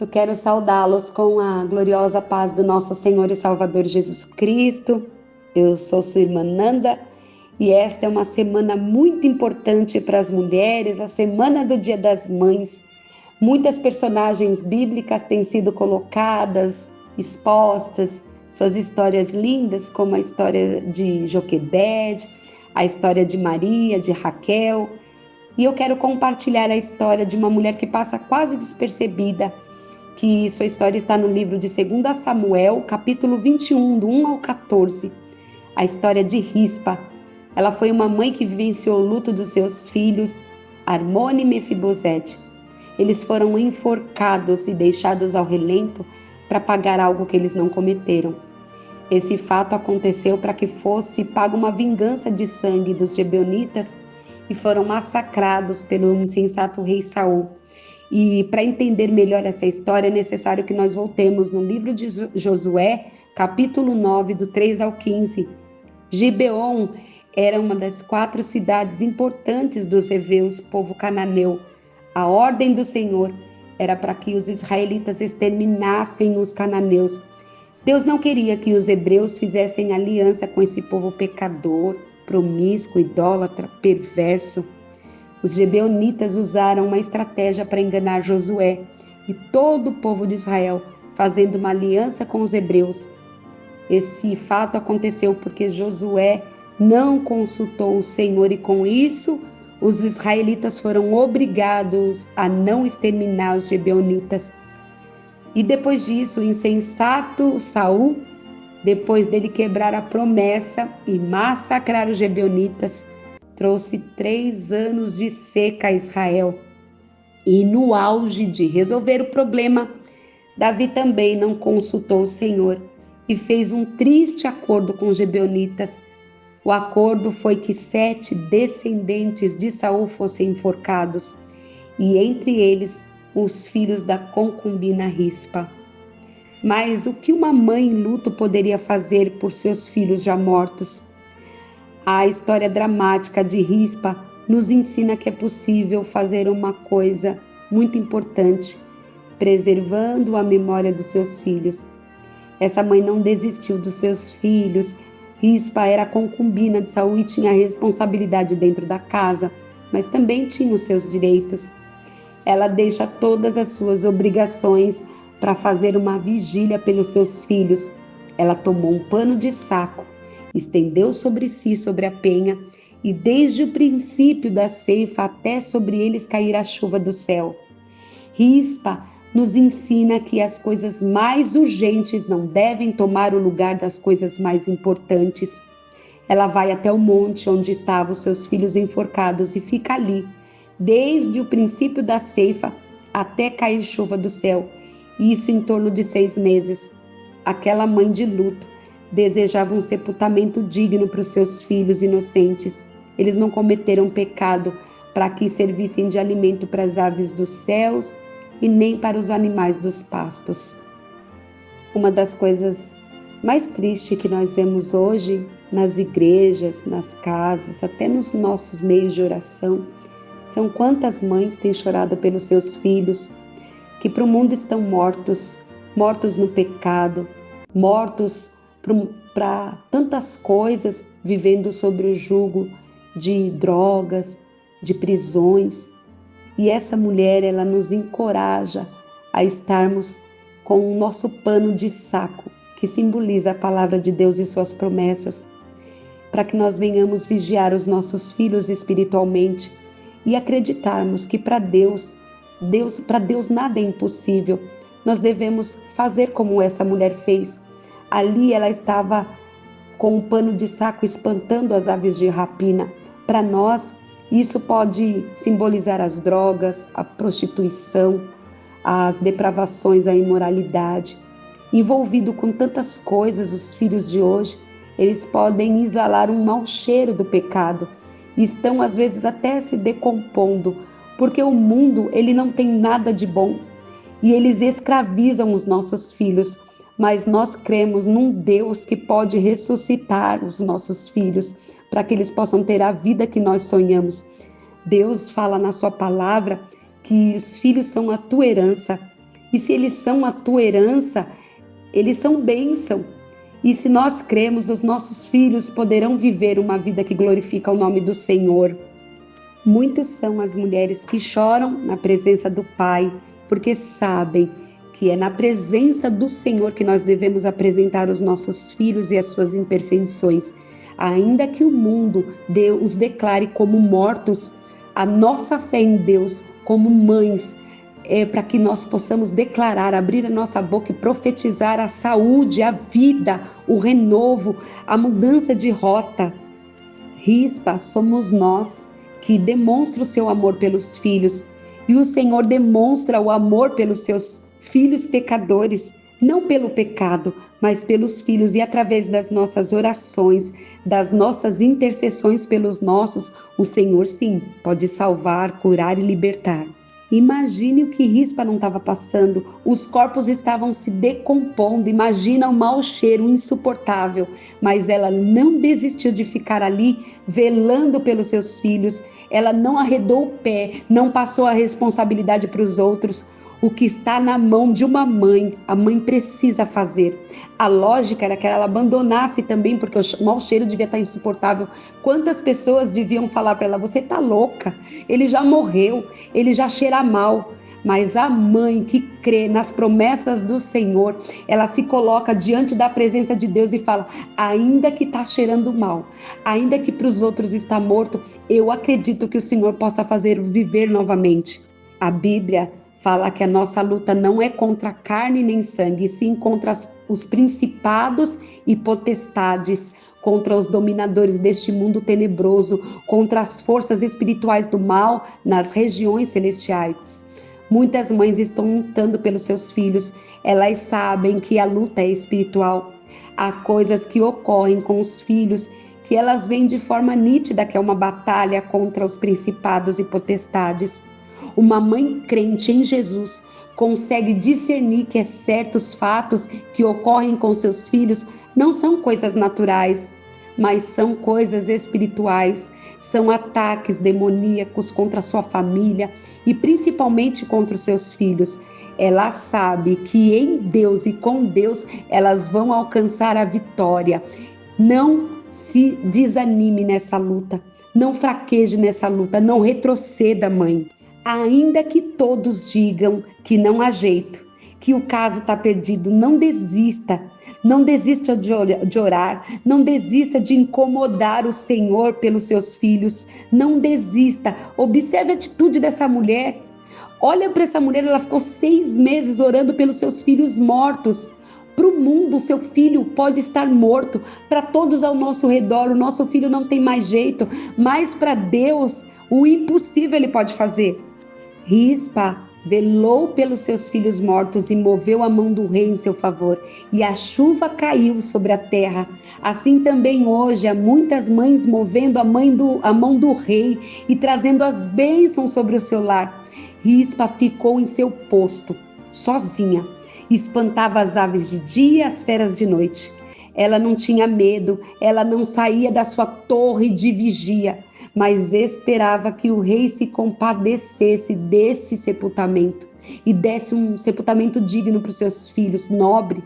Eu quero saudá-los com a gloriosa paz do nosso Senhor e Salvador Jesus Cristo. Eu sou sua irmã Nanda e esta é uma semana muito importante para as mulheres, a semana do Dia das Mães. Muitas personagens bíblicas têm sido colocadas, expostas, suas histórias lindas, como a história de Joquebede, a história de Maria, de Raquel. E eu quero compartilhar a história de uma mulher que passa quase despercebida, que sua história está no livro de 2 Samuel, capítulo 21, do 1 ao 14. A história de Rispa. Ela foi uma mãe que vivenciou o luto dos seus filhos, Armone e Mefibosete. Eles foram enforcados e deixados ao relento para pagar algo que eles não cometeram. Esse fato aconteceu para que fosse paga uma vingança de sangue dos gibeonitas e foram massacrados pelo insensato rei Saul. E para entender melhor essa história, é necessário que nós voltemos no livro de Josué, capítulo 9, do 3 ao 15. Gibeon era uma das 4 cidades importantes dos heveus, povo cananeu. A ordem do Senhor era para que os israelitas exterminassem os cananeus. Deus não queria que os hebreus fizessem aliança com esse povo pecador, promíscuo, idólatra, perverso. Os gibeonitas usaram uma estratégia para enganar Josué e todo o povo de Israel, fazendo uma aliança com os hebreus. Esse fato aconteceu porque Josué não consultou o Senhor e com isso os israelitas foram obrigados a não exterminar os gibeonitas. E depois disso, o insensato Saul, depois dele quebrar a promessa e massacrar os gibeonitas, trouxe 3 anos de seca a Israel. E no auge de resolver o problema, Davi também não consultou o Senhor e fez um triste acordo com os gibeonitas. O acordo foi que 7 descendentes de Saul fossem enforcados, e entre eles os filhos da concubina Rispa. Mas o que uma mãe em luto poderia fazer por seus filhos já mortos? A história dramática de Rispa nos ensina que é possível fazer uma coisa muito importante, preservando a memória dos seus filhos. Essa mãe não desistiu dos seus filhos. Rispa era a concubina de Saul e tinha responsabilidade dentro da casa, mas também tinha os seus direitos. Ela deixa todas as suas obrigações para fazer uma vigília pelos seus filhos. Ela tomou um pano de saco, estendeu sobre si, sobre a penha, e desde o princípio da ceifa até sobre eles cair a chuva do céu. Rispa nos ensina que as coisas mais urgentes não devem tomar o lugar das coisas mais importantes. Ela vai até o monte onde estavam seus filhos enforcados e fica ali, desde o princípio da ceifa até cair chuva do céu, isso em torno de 6 meses. Aquela mãe de luto desejava um sepultamento digno para os seus filhos inocentes. Eles não cometeram pecado para que servissem de alimento para as aves dos céus e nem para os animais dos pastos. Uma das coisas mais tristes que nós vemos hoje nas igrejas, nas casas, até nos nossos meios de oração, são quantas mães têm chorado pelos seus filhos, que para o mundo estão mortos, mortos no pecado, mortos para tantas coisas, vivendo sobre o jugo de drogas, de prisões. E essa mulher, ela nos encoraja a estarmos com o nosso pano de saco, que simboliza a palavra de Deus e suas promessas, para que nós venhamos vigiar os nossos filhos espiritualmente e acreditarmos que para Deus nada é impossível. Nós devemos fazer como essa mulher fez. Ali ela estava com um pano de saco espantando as aves de rapina. Para nós, isso pode simbolizar as drogas, a prostituição, as depravações, a imoralidade. Envolvido com tantas coisas, os filhos de hoje, eles podem exalar um mau cheiro do pecado. E estão às vezes até se decompondo, porque o mundo ele não tem nada de bom. E eles escravizam os nossos filhos, mas nós cremos num Deus que pode ressuscitar os nossos filhos, para que eles possam ter a vida que nós sonhamos. Deus fala na sua palavra que os filhos são a tua herança E se eles são a tua herança, eles são bênção. E se nós cremos, os nossos filhos poderão viver uma vida que glorifica o nome do Senhor. Muitos são as mulheres que choram na presença do Pai, porque sabem que é na presença do Senhor que nós devemos apresentar os nossos filhos e as suas imperfeições. Ainda que o mundo os declare como mortos, a nossa fé em Deus, como mães, é para que nós possamos declarar, abrir a nossa boca e profetizar a saúde, a vida, o renovo, a mudança de rota. Rispa, somos nós que demonstra o seu amor pelos filhos, e o Senhor demonstra o amor pelos seus filhos pecadores, não pelo pecado, mas pelos filhos, e através das nossas orações, das nossas intercessões pelos nossos, o Senhor sim pode salvar, curar e libertar. Imagine o que Rispa não estava passando, os corpos estavam se decompondo, imagina o mau cheiro insuportável, mas ela não desistiu de ficar ali velando pelos seus filhos, ela não arredou o pé, não passou a responsabilidade para os outros. O que está na mão de uma mãe, a mãe precisa fazer. A lógica era que ela abandonasse também, porque o mau cheiro devia estar insuportável. Quantas pessoas deviam falar para ela, você está louca, ele já morreu, ele já cheira mal. Mas a mãe que crê nas promessas do Senhor, ela se coloca diante da presença de Deus e fala, ainda que está cheirando mal, ainda que para os outros está morto, eu acredito que o Senhor possa fazer viver novamente. A Bíblia fala que a nossa luta não é contra carne nem sangue, sim contra os principados e potestades, contra os dominadores deste mundo tenebroso, contra as forças espirituais do mal nas regiões celestiais. Muitas mães estão lutando pelos seus filhos, elas sabem que a luta é espiritual. Há coisas que ocorrem com os filhos que elas veem de forma nítida que é uma batalha contra os principados e potestades. Uma mãe crente em Jesus consegue discernir que certos fatos que ocorrem com seus filhos não são coisas naturais, mas são coisas espirituais, são ataques demoníacos contra a sua família e principalmente contra os seus filhos. Ela sabe que em Deus e com Deus elas vão alcançar a vitória. Não se desanime nessa luta, não fraqueje nessa luta, não retroceda, mãe. Ainda que todos digam que não há jeito, que o caso está perdido, não desista. Não desista de orar, não desista de incomodar o Senhor pelos seus filhos, não desista. Observe a atitude dessa mulher. Olha para essa mulher, ela ficou 6 meses orando pelos seus filhos mortos. Para o mundo, seu filho pode estar morto. Para todos ao nosso redor, o nosso filho não tem mais jeito, mas para Deus, o impossível ele pode fazer. Rispa velou pelos seus filhos mortos e moveu a mão do rei em seu favor, e a chuva caiu sobre a terra. Assim também hoje há muitas mães movendo a mão do rei e trazendo as bênçãos sobre o seu lar. Rispa ficou em seu posto, sozinha, espantava as aves de dia e as feras de noite. Ela não tinha medo, ela não saía da sua torre de vigia, mas esperava que o rei se compadecesse desse sepultamento e desse um sepultamento digno para os seus filhos, nobre.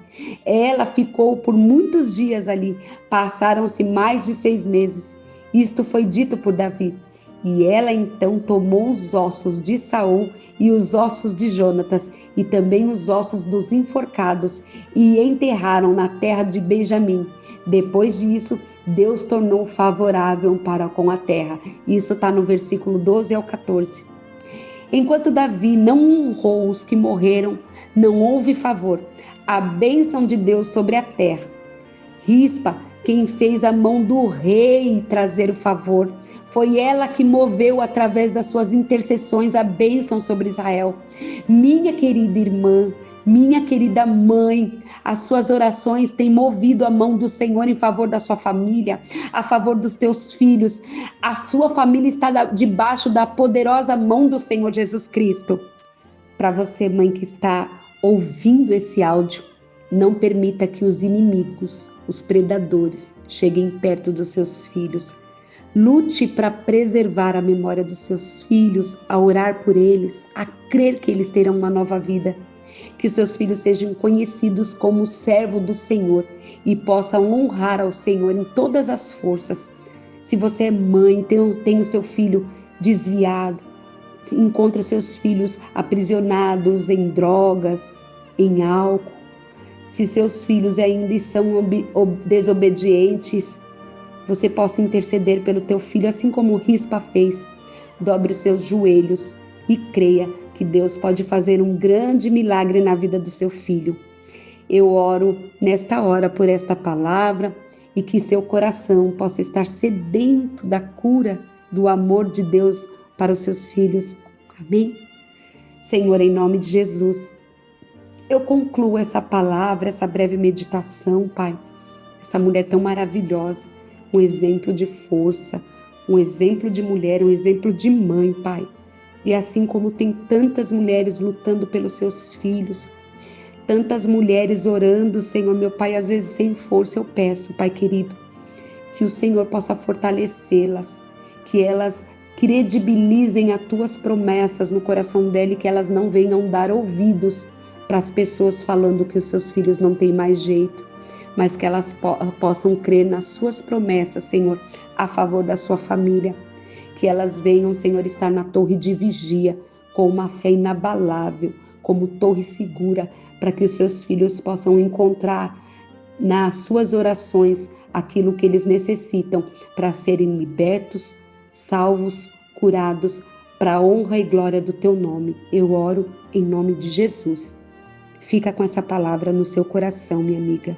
Ela ficou por muitos dias ali, passaram-se mais de 6 meses. Isto foi dito por Davi. E ela então tomou os ossos de Saul e os ossos de Jonatas e também os ossos dos enforcados e enterraram na terra de Benjamim. Depois disso, Deus tornou favorável para com a terra. Isso está no versículo 12 ao 14. Enquanto Davi não honrou os que morreram, não houve favor, a bênção de Deus sobre a terra. Rispa, quem fez a mão do rei trazer o favor, foi ela que moveu através das suas intercessões a bênção sobre Israel. Minha querida irmã, minha querida mãe, as suas orações têm movido a mão do Senhor em favor da sua família, a favor dos teus filhos. A sua família está debaixo da poderosa mão do Senhor Jesus Cristo. Para você, mãe que está ouvindo esse áudio, não permita que os inimigos, os predadores, cheguem perto dos seus filhos. Lute para preservar a memória dos seus filhos, a orar por eles, a crer que eles terão uma nova vida. Que seus filhos sejam conhecidos como servo do Senhor e possam honrar ao Senhor em todas as forças. Se você é mãe, tem o seu filho desviado, encontra seus filhos aprisionados em drogas, em álcool, se seus filhos ainda são desobedientes, você possa interceder pelo teu filho, assim como Rispa fez. Dobre os seus joelhos e creia que Deus pode fazer um grande milagre na vida do seu filho. Eu oro nesta hora por esta palavra e que seu coração possa estar sedento da cura, do amor de Deus para os seus filhos. Amém? Senhor, em nome de Jesus, eu concluo essa palavra, essa breve meditação, Pai. Essa mulher tão maravilhosa, um exemplo de força, um exemplo de mulher, um exemplo de mãe, Pai. E assim como tem tantas mulheres lutando pelos seus filhos, tantas mulheres orando, Senhor, meu Pai, às vezes sem força, eu peço, Pai querido, que o Senhor possa fortalecê-las, que elas credibilizem as tuas promessas no coração dela e que elas não venham dar ouvidos para as pessoas falando que os seus filhos não têm mais jeito, mas que elas possam crer nas suas promessas, Senhor, a favor da sua família. Que elas venham, Senhor, estar na torre de vigia, com uma fé inabalável, como torre segura, para que os seus filhos possam encontrar nas suas orações aquilo que eles necessitam para serem libertos, salvos, curados, para a honra e glória do teu nome. Eu oro em nome de Jesus. Fica com essa palavra no seu coração, minha amiga.